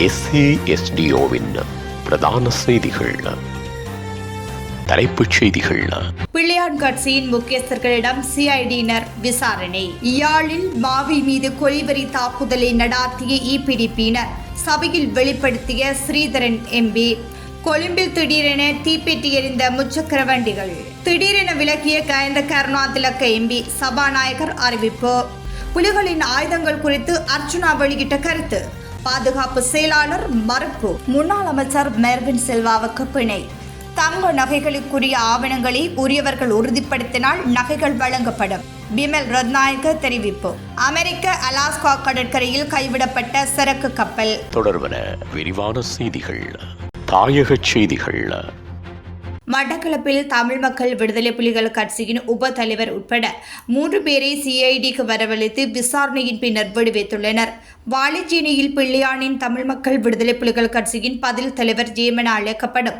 SASDOவின் பிரதான செய்திகள். தலைப்புச் செய்திகள். பிள்ளையான் கட்சியின் முக்கியஸ்தர்களிடம் சிஐடியினர் விசாரணை. யாழில் மாவி மீது கொலைவெறி தாக்குதலை நடாத்திய EPDPயினர் சபையில் வெளிப்படுத்திய ஸ்ரீதரன் MP. கொழும்பில் திடீரென தீப்பெட்டி எறிந்த முச்சக்கர வண்டிகள். திடீரென விலகிய கயந்த கருணாதிலக்க MP. சபாநாயகர் அறிவிப்பு. புலிகளின் ஆயுதங்கள் குறித்து அர்ச்சுனா வெளியிட்ட கருத்து. பாதுகாப்பு செயலாளர் மறுப்பு. முன்னாள் அமைச்சர் மெர்வின் செல்வாவுக்கு பிணை. தங்க நகைகளுக்குரிய ஆவணங்களை உரியவர்கள் உறுதிப்படுத்தினால் நகைகள் வழங்கப்படும். பிமல் ரத்நாயக்க தெரிவிப்பு. அமெரிக்க அலாஸ்கா கடற்கரையில் கைவிடப்பட்ட சரக்கு கப்பல். தொடர்பன விரிவான செய்திகள். தாயக செய்திகள். மட்டக்களப்பில் தமிழ் மக்கள் விடுதலை புலிகள் கட்சியின் உப தலைவர் உட்பட 3 பேரை CIDக்கு வரவழைத்து விசாரணையின் பின்னர் விடுவித்துள்ளனர். வாழைச்சேனையில் பிள்ளையானின் தமிழ் மக்கள் விடுதலை புலிகள் கட்சியின் பதில் தலைவர் ஜேமன் அழைக்கப்படும்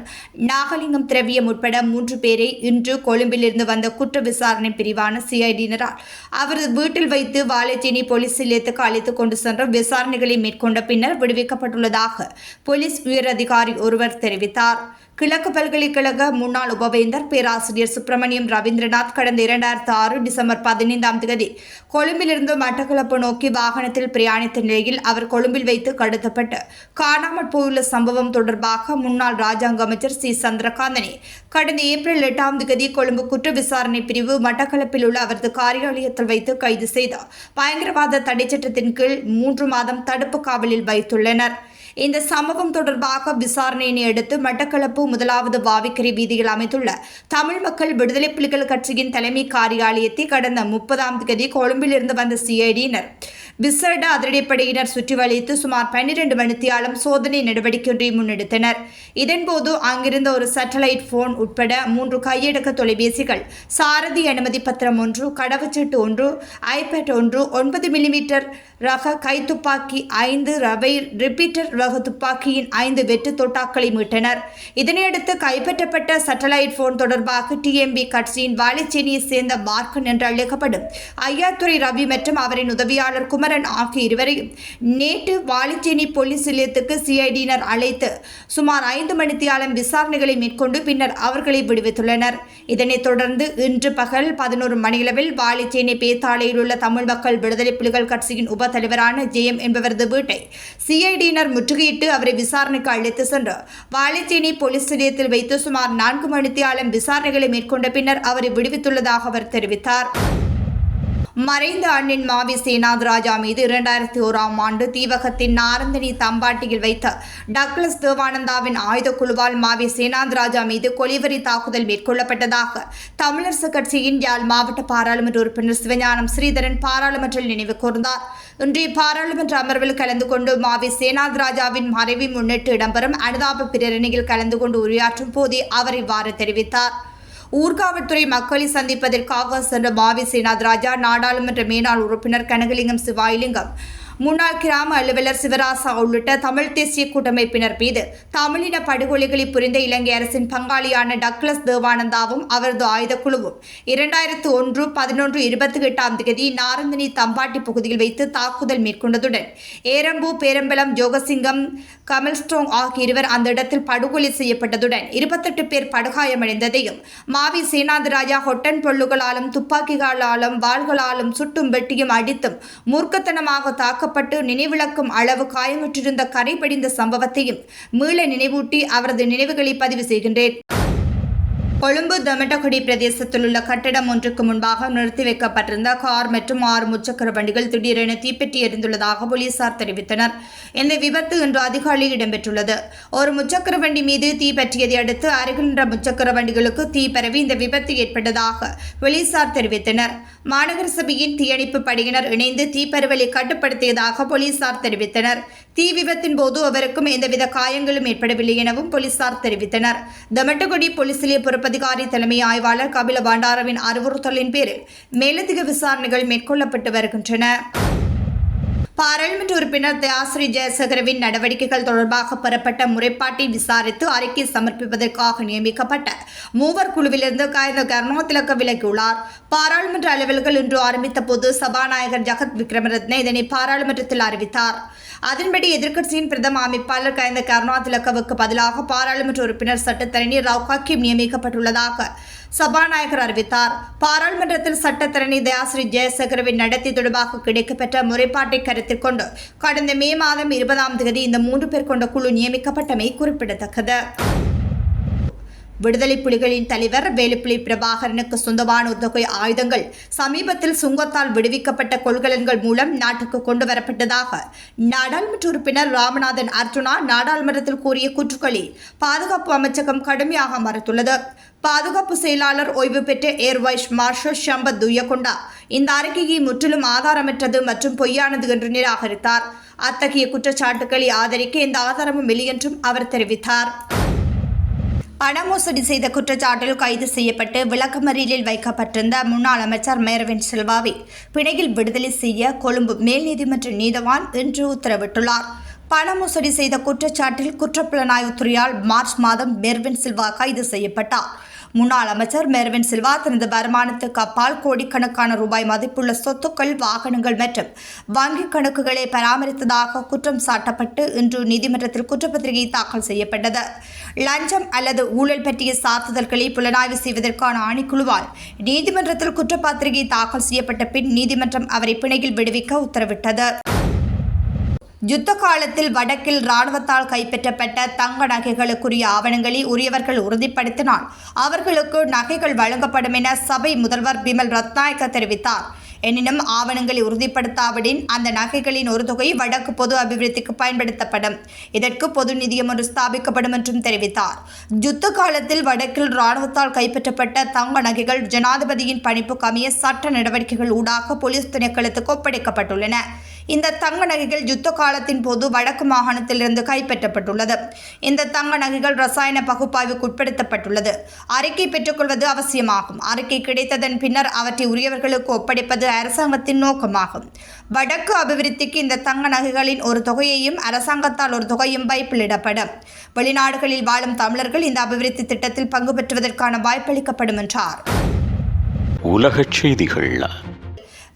நாகலிங்கம் திரவியம் உட்பட 3 பேரை இன்று கொழும்பிலிருந்து வந்த குற்ற விசாரணை பிரிவான CIDயினரால் அவரது வீட்டில் வைத்து வாழைச்சேனை போலீஸ் நிலையத்துக்கு அழைத்துக் கொண்டு சென்று விசாரணைகளை மேற்கொண்ட பின்னர் விடுவிக்கப்பட்டுள்ளதாக போலீஸ் உயரதிகாரி ஒருவர் தெரிவித்தார். கிழக்கு பல்கலைக்கழக முன்னாள் உபவேந்தர் பேராசிரியர் சுப்பிரமணியம் ரவீந்திரநாத் கடந்த 2006 டிசம்பர் 15 கொழும்பிலிருந்து மட்டக்களப்பு நோக்கி வாகனத்தில் பிரயாணித்த நிலையில் அவர் கொழும்பில் வைத்து கடத்தப்பட்டு காணாமற் போயுள்ள சம்பவம் தொடர்பாக முன்னாள் ராஜாங்க அமைச்சர் C. சந்திரகாந்தனை கடந்த ஏப்ரல் 8 கொழும்பு குற்ற விசாரணை பிரிவு மட்டக்களப்பில் உள்ள அவரது காரியாலயத்தில் வைத்து கைது செய்து பயங்கரவாத தடை சட்டத்தின் கீழ் 3 மாதம் தடுப்பு காவலில் வைத்துள்ளனர். இந்த சம்பவம் தொடர்பாக விசாரணையினை அடுத்து மட்டக்களப்பு 1வது வாவிக்கரை வீதியில் அமைந்துள்ள தமிழ் மக்கள் விடுதலை புலிகள் கட்சியின் தலைமை காரியாலயத்தை கடந்த 30 கொழும்பிலிருந்து வந்த CIDயினர் விசேட அதிரடிப்படையினர் சுற்றி வளைத்து சுமார் 12 மணித்தியாலம் சோதனை நடவடிக்கை ஒன்றை முன்னெடுத்தனர். இதன்போது அங்கிருந்த ஒரு சேட்டலைட் போன் உட்பட 3 கையடக்க தொலைபேசிகள், சாரதி அனுமதி பத்திரம் 1, கடவுச்சீட்டு 1, iPad 1, 9 மில்லிமீட்டர் ரக கைத்துப்பாக்கி 5, ரிப்பீட்டர் ரக துப்பாக்கியின் 5 வெட்டு தோட்டாக்களை மீட்டனர். இதனையடுத்து கைப்பற்றப்பட்ட சேட்டலைட் போன் தொடர்பாக TMB கட்சியின் வாழைச்சேனியை சேர்ந்த மார்க்கன் என்று அழைக்கப்படும் ஐயாத்துறை ரவி மற்றும் அவரின் உதவியாளர் குமரன் ஆகிய இருவரையும் நேற்று வாழைச்சேனி போலீஸ் நிலையத்துக்கு CIDயினர் அழைத்து சுமார் 5 மணித்தியாலம் விசாரணைகளை மேற்கொண்டு பின்னர் அவர்களை விடுவித்துள்ளனர். இதனைத் தொடர்ந்து இன்று பகல் 11 மணியளவில் வாழைச்சேனை பேத்தாளையில் உள்ள தமிழ் மக்கள் விடுதலை புலிகள் கட்சியின் உப தலைவரான JM என்பவரது வீட்டை CIDயினர் முற்றுகையிட்டு அவரை விசாரணைக்கு அழைத்து சென்று வாழைச்சேனை போலீஸ் நிலையத்தில் வைத்து சுமார் 4 மணித்தியாலம் விசாரணைகளை மேற்கொண்ட பின்னர் அவரை விடுவித்துள்ளதாக அவர் தெரிவித்தார். மறைந்த அண்ணின் மாவி சேனாத் ராஜா மீது 2001 தீவகத்தின் நாரந்தனி தம்பாட்டியில் வைத்த டக்ளஸ் தேவானந்தாவின் ஆயுதக்குழுவால் மாவி சேனாத் ராஜா மீது கொலைவெறி தாக்குதல் மேற்கொள்ளப்பட்டதாக தமிழரசு கட்சியின் யாழ் மாவட்ட பாராளுமன்ற உறுப்பினர் சிவஞானம் ஸ்ரீதரன் பாராளுமன்றில் நினைவு கூர்ந்தார். இன்றைய பாராளுமன்ற அமர்வில் கலந்து கொண்டு மாவி சேனாத் ராஜாவின் மறைவை முன்னிட்டு இடம்பெறும் அனுதாப பிரேரணையில் கலந்து கொண்டு உரையாற்றும் போதே அவர் இவ்வாறு தெரிவித்தார். ஊர்காவல்துறை மக்களை சந்திப்பதற்காக சென்ற மாவி சேனாத் ராஜா நாடாளுமன்ற மேனாள் உறுப்பினர் கனகலிங்கம் சிவாயிலிங்கம், முன்னாள் கிராம அலுவலர் சிவராசா உள்ளிட்ட தமிழ் தேசிய கூட்டமைப்பினர் மீது தமிழின படுகொலைகளை புரிந்த இலங்கை அரசின் பங்காளியான டக்ளஸ் தேவானந்தாவும் அவரது ஆயுதக்குழுவும் 2001-11-28 நாரந்தனி தம்பாட்டி பகுதியில் வைத்து தாக்குதல் மேற்கொண்டதுடன் ஏரம்பு, பேரம்பலம், ஜோகசிங்கம், கமல்ஸ்டோங் ஆகிய இருவர் அந்த இடத்தில் படுகொலை செய்யப்பட்டதுடன் 28 பேர் படுகாயமடைந்ததையும் மாவி சேனாத் ராஜா ஹொட்டன் பொல்லுகளாலும் துப்பாக்கிகளாலும் வாள்களாலும் சுட்டும் வெட்டியும் அடித்தும் மூர்க்கத்தனமாக தாக்கப்பட்டு நினைவிழக்கும் அளவு காயமுற்றிருந்த கரை படிந்த சம்பவத்தையும் மீள நினைவூட்டி அவரது நினைவுகளை பதிவு செய்கின்றேன். கொழும்பு தமட்டகுடி பிரதேசத்தில் உள்ள கட்டடம் ஒன்றுக்கு முன்பாக நிறுத்தி வைக்கப்பட்டிருந்த கார் மற்றும் 6 முச்சக்கர வண்டிகள் திடீரென தீப்பெட்டி எரிந்துள்ளதாக போலீசார் தெரிவித்தனர். இந்த விபத்து இன்று அதிகாலை இடம்பெற்றுள்ளது. ஒரு முச்சக்கர வண்டி மீது தீ பற்றியதை அடுத்து அருகில் நின்ற முச்சக்கர வண்டிகளுக்கு தீ பரவி இந்த விபத்து ஏற்பட்டதாக போலீசார் தெரிவித்தனர். மாநகர சபையின் தீயணைப்பு படையினர் இணைந்து தீப்பரவலை கட்டுப்படுத்தியதாக போலீசார் தெரிவித்தனர். தீ விபத்தின் போது அவருக்கும் எந்தவித காயங்களும் ஏற்படவில்லை எனவும் போலீசார் தெரிவித்தனர். தமட்டகுடி போலீஸ் நிலைய பொறுப்பதிகாரி தலைமை ஆய்வாளர் கபில பண்டாரவின் அறிவுறுத்தலின் பேரில் மேலதிக விசாரணைகள் மேற்கொள்ளப்பட்டு வருகின்றன. பாராளுமன்ற உறுப்பினர் தயாஸ்ரீ ஜெயசேகரவின் நடவடிக்கைகள் தொடர்பாக பெறப்பட்ட முறைப்பாட்டை விசாரித்து அறிக்கை சமர்ப்பிப்பதற்காக நியமிக்கப்பட்ட மூவர் குழுவிலிருந்து கயந்த கருணாதிலக்க விலகியுள்ளார். பாராளுமன்ற அலுவல்கள் இன்று ஆரம்பித்த போது சபாநாயகர் ஜகத் விக்ரமரத்ன இதனை பாராளுமன்றத்தில் அறிவித்தார். அதன்படி எதிர்க்கட்சியின் பிரதம அமைப்பாளர் கயந்த கருணாதிலக்கவுக்கு பதிலாக பாராளுமன்ற உறுப்பினர் சட்டத்தரணி ராவ் ஹக்கீம் நியமிக்கப்பட்டுள்ளதாக சபாநாயகர் அறிவித்தார். பாராளுமன்றத்தில் சட்டத்தரணி தயாஸ்ரீ ஜெயசேகரவின் நடத்தை தொடர்பாக கிடைக்கப்பெற்ற முறைப்பாட்டை கருத்தில் கொண்டு கடந்த மே மாதம் 20ஆம் தேதி இந்த 3 பேர் கொண்ட குழு நியமிக்கப்பட்டமை குறிப்பிடத்தக்கது. விடுதலை புலிகளின் தலைவர் வேலுப்பிள்ளை பிரபாகரனுக்கு சொந்தமான ஒரு தொகை ஆயுதங்கள் சமீபத்தில் சுங்கத்தால் விடுவிக்கப்பட்ட கொள்கலன்கள் மூலம் நாட்டுக்கு கொண்டு வரப்பட்டதாக நாடாளுமன்ற உறுப்பினர் ராமநாதன் அர்ஜுனா நாடாளுமன்றத்தில் கூறிய கூற்றுக்களில் பாதுகாப்பு அமைச்சகம் கடுமையாக மறுத்துள்ளது. பாதுகாப்பு செயலாளர் ஓய்வு பெற்ற ஏர் வைஸ் மார்ஷல் ஷம்பத் துய்யகொண்டா இந்த அறிக்கையை முற்றிலும் ஆதாரமற்றது மற்றும் பொய்யானது என்று நிராகரித்தார். அத்தகைய குற்றச்சாட்டுக்களை ஆதரிக்க எந்த ஆதாரமும் இல்லை என்றும் அவர் தெரிவித்தார். பண மோசடி செய்த குற்றச்சாட்டில் கைது செய்யப்பட்டு விளக்கமறியலில் வைக்கப்பட்டிருந்த முன்னாள் அமைச்சர் மேர்வின் சில்வாவை பிணையில் விடுதலை செய்ய கொழும்பு மேல் நீதிமன்ற நீதவான் இன்று உத்தரவிட்டுள்ளார். பண மோசடி செய்த குற்றச்சாட்டில் குற்றப்புலனாய்வுத்துறையால் மார்ச் மாதம் மேர்வின் சில்வா கைது செய்யப்பட்டார். முன்னாள் அமைச்சர் மேர்வின் சில்வா தனது வருமானத்துக்கு அப்பால் கோடிக்கணக்கான ரூபாய் மதிப்புள்ள சொத்துக்கள், வாகனங்கள் மற்றும் வங்கிக் கணக்குகளை பராமரித்ததாக குற்றம் சாட்டப்பட்டு இன்று நீதிமன்றத்தில் குற்றப்பத்திரிகை தாக்கல் செய்யப்பட்டது. லஞ்சம் அல்லது ஊழல் பற்றிய சாத்துதல்களை புலனாய்வு செய்வதற்கான ஆணைக்குழுவால் நீதிமன்றத்தில் குற்றப்பத்திரிகை தாக்கல் செய்யப்பட்ட பின் நீதிமன்றம் அவரை பிணையில் விடுவிக்க உத்தரவிட்டது. யுத்த காலத்தில் வடக்கில் இராணுவத்தால் கைப்பற்றப்பட்ட தங்க நகைகளுக்குரிய ஆவணங்களை உரியவர்கள் உறுதிப்படுத்தினால் அவர்களுக்கு நகைகள் வழங்கப்படும் என சபை முதல்வர் பிமல் ரத்நாயக்க தெரிவித்தார். எனினும் ஆவணங்களை உறுதிப்படுத்தாவிடின் அந்த நகைகளின் ஒரு தொகை வடக்கு பொது அபிவிருத்திக்கு பயன்படுத்தப்படும். இதற்கு பொது நிதியம் ஒன்று ஸ்தாபிக்கப்படும் என்றும் தெரிவித்தார். யுத்த காலத்தில் வடக்கில் இராணுவத்தால் கைப்பற்றப்பட்ட தங்க நகைகள் ஜனாதிபதியின் பணிப்புக்கு அமைய சட்ட நடவடிக்கைகள் ஊடாக போலீஸ் திணைக்களத்துக்கு ஒப்படைக்கப்பட்டுள்ளன. இந்த தங்க நகைகள் யுத்த காலத்தின் போது வடக்கு மாகாணத்திலிருந்து கைப்பற்றப்பட்டுள்ளது. இந்த தங்க நகைகள் ரசாயன பகுப்பாய்வுக்கு உட்படுத்தப்பட்டுள்ளது. அறிக்கை பெற்றுக்கொள்வது அவசியமாகும். அறிக்கை கிடைத்ததன் பின்னர் அவற்றை உரியவர்களுக்கு ஒப்படைப்பது அரசாங்கத்தின் நோக்கமாகும். வடக்கு அபிவிருத்திக்கு இந்த தங்க நகைகளின் ஒரு தொகையையும் அரசாங்கத்தால் ஒரு தொகையும் வைப்பிலிடப்படும். வெளிநாடுகளில் வாழும் தமிழர்கள் இந்த அபிவிருத்தி திட்டத்தில் பங்கு பெற்றுவதற்கான வாய்ப்பளிக்கப்படும் என்றார். உலகச் செய்திகள்.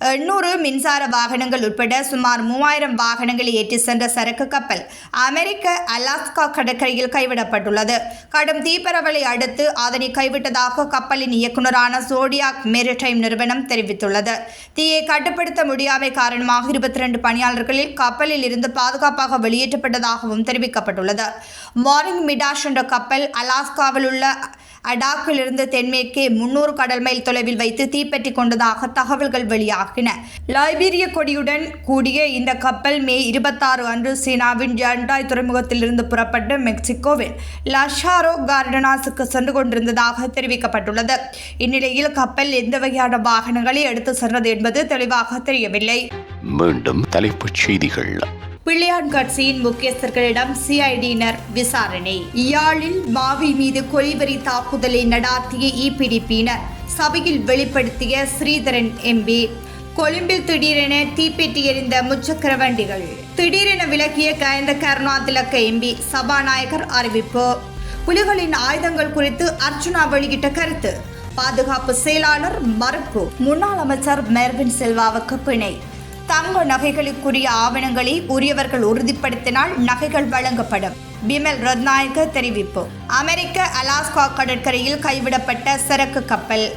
800 மின்சார வாகனங்கள் உட்பட சுமார் 3000 வாகனங்களை ஏற்றி சென்ற சரக்கு கப்பல் அமெரிக்க அலாஸ்கா கடற்கரையில் கைவிடப்பட்டுள்ளது. கடும் தீப்பரவலை அடுத்து அதனை கைவிட்டதாக கப்பலின் இயக்குநரான சோடியாக் மேரிடைம் நிறுவனம் தெரிவித்துள்ளது. தீயை கட்டுப்படுத்த முடியாமை காரணமாக 22 பணியாளர்களில் கப்பலில் இருந்து பாதுகாப்பாக வெளியேற்றப்பட்டதாகவும் தெரிவிக்கப்பட்டுள்ளது. மார்னிங் மிடாஷ் என்ற கப்பல் அலாஸ்காவில் உள்ள அடாக்கிலிருந்து தென்மேற்கே 300 கடல் மைல் தொலைவில் வைத்து தீப்பற்றி கொண்டதாக தகவல்கள் வெளியாகின. லைபீரிய கொடியுடன் கூடிய இந்த கப்பல் மே 26 அன்று சீனாவின் ஜண்டாய் துறைமுகத்திலிருந்து புறப்பட்டு மெக்சிகோவின் லஷாரோ கார்டனாஸுக்கு சென்று கொண்டிருந்ததாக தெரிவிக்கப்பட்டுள்ளது. இந்நிலையில் கப்பல் எந்த வகையான வாகனங்களை எடுத்து சென்றது என்பது தெளிவாக தெரியவில்லை. மீண்டும் தலைப்புச் செய்திகள். பிள்ளையான் கட்சியின் முக்கியஸ்தர்களிடம் சிஐடியினர் விசாரணை. யாழில் மாவி மீது கொலைவெறி தாக்குதலை நடாத்திய இபிடிபியினர் சபையில் வெளிப்படுத்திய ஸ்ரீதரன் எம்பி. கொழும்பில் திடீரென தீப்பெட்டி எறிந்த முச்சக்கர வண்டிகள். திடீரென விலகிய கயந்த கருணாதிலக்க எம்பி. சபாநாயகர் அறிவிப்பு. புலிகளின் ஆயுதங்கள் குறித்து அர்ஜுனா வெளியிட்ட கருத்து. பாதுகாப்பு செயலாளர் மறுப்பு. முன்னாள் அமைச்சர் மேர்வின் சில்வாவுக்கு பிணை. தங்க நகைகளுக்குரிய ஆவணங்களை உரியவர்கள் உறுதிப்படுத்தினால் நகைகள் வழங்கப்படும். பிமல் ரத்நாயக்க தெரிவிப்பு. அமெரிக்க அலாஸ்கா கடற்கரையில் கைவிடப்பட்ட சரக்கு கப்பல்.